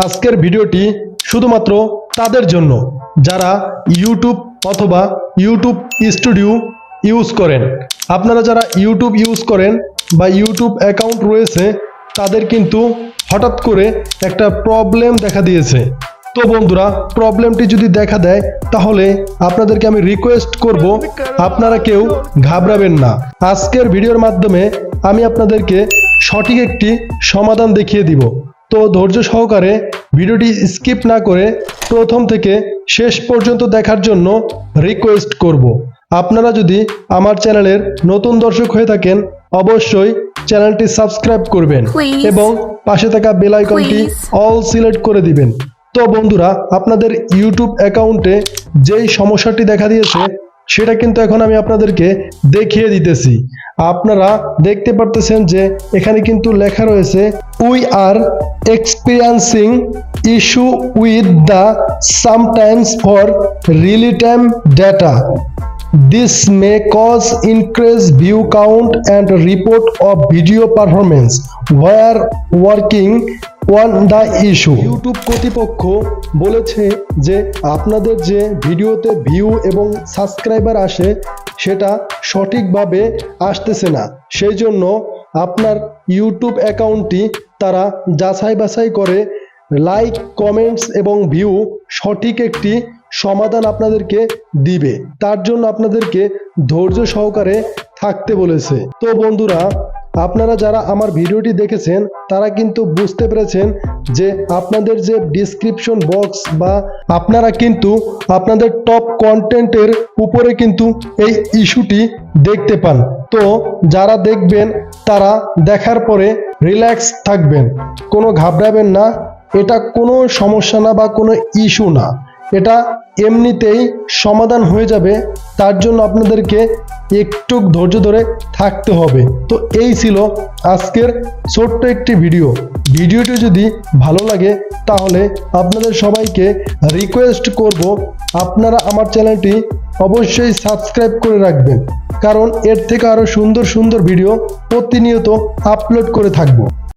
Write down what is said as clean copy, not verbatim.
আজকের ভিডিওটি শুধুমাত্র তাদের জন্য যারা ইউটিউব অথবা ইউটিউব স্টুডিও ইউজ করেন। আপনারা যারা ইউটিউব ইউজ করেন বা ইউটিউব অ্যাকাউন্ট রয়েছে তাদের কিন্তু হঠাৎ করে একটা প্রবলেম দেখা দিয়েছে। তো বন্ধুরা, প্রবলেমটি যদি দেখা দেয় তাহলে আপনাদেরকে আমি রিকোয়েস্ট করব আপনারা কেউ ঘাবড়াবেন না। আজকের ভিডিওর মাধ্যমে আমি আপনাদেরকে সঠিক একটি সমাধান দেখিয়ে দিব। তো ধৈর্য সহকারে ভিডিওটি স্কিপ না করে প্রথম থেকে শেষ পর্যন্ত দেখার জন্য রিকোয়েস্ট করব। আপনারা যদি আমার চ্যানেলের নতুন দর্শক হয়ে থাকেন অবশ্যই চ্যানেলটি সাবস্ক্রাইব করবেন এবং পাশে থাকা বেল আইকনটি অল সিলেক্ট করে দিবেন। তো বন্ধুরা, আপনাদের ইউটিউব অ্যাকাউন্টে যেই সমস্যাটি দেখা দিয়েছে সেটা কিন্তু এখন আমি আপনাদেরকে দেখিয়ে দিতেছি। আপনারা দেখতে পারতেছেন যে এখানে কিন্তু লেখা রয়েছে we are experiencing issue with the sometimes for real time data. This may cause increased view count and report of video performance while working on the issue. YouTube কর্তৃপক্ষ বলেছে যে আপনাদের যে ভিডিওতে ভিউ এবং সাবস্ক্রাইবার আসে সেটা সঠিকভাবে আসতেছে না। সেই জন্য আপনার ইউটিউব অ্যাকাউন্টটি তারা যাচাই বাছাই করে লাইক, কমেন্টস এবং ভিউ সঠিক একটি সমাধান আপনাদেরকে দিবে। তার জন্য আপনাদেরকে ধৈর্য সহকারে থাকতে বলেছে। তো বন্ধুরা, আপনারা যারা আমার ভিডিওটি দেখেছেন তারা কিন্তু বুঝতে পেরেছেন যে আপনাদের যে ডিসক্রিপশন বক্স বা আপনারা কিন্তু আপনাদের টপ কন্টেন্টের উপরে কিন্তু এই ইস্যুটি দেখতে পান। তো যারা দেখবেন তারা দেখার পরে রিল্যাক্স থাকবেন, কোনো ঘাবড়াবেন না। এটা কোনো সমস্যা না বা কোনো ইস্যু না, এটা এমনিতেই সমাধান হয়ে যাবে। তার জন্য আপনাদেরকে একটু ধৈর্য ধরে থাকতে হবে। তো এই ছিল আজকের ছোট্ট একটি ভিডিওটি যদি ভালো লাগে তাহলে আপনাদের সবাইকে রিকোয়েস্ট করব আপনারা আমার চ্যানেলটি অবশ্যই সাবস্ক্রাইব করে রাখবেন, কারণ এর থেকে আরও সুন্দর সুন্দর ভিডিও প্রতিনিয়ত আপলোড করে থাকবো।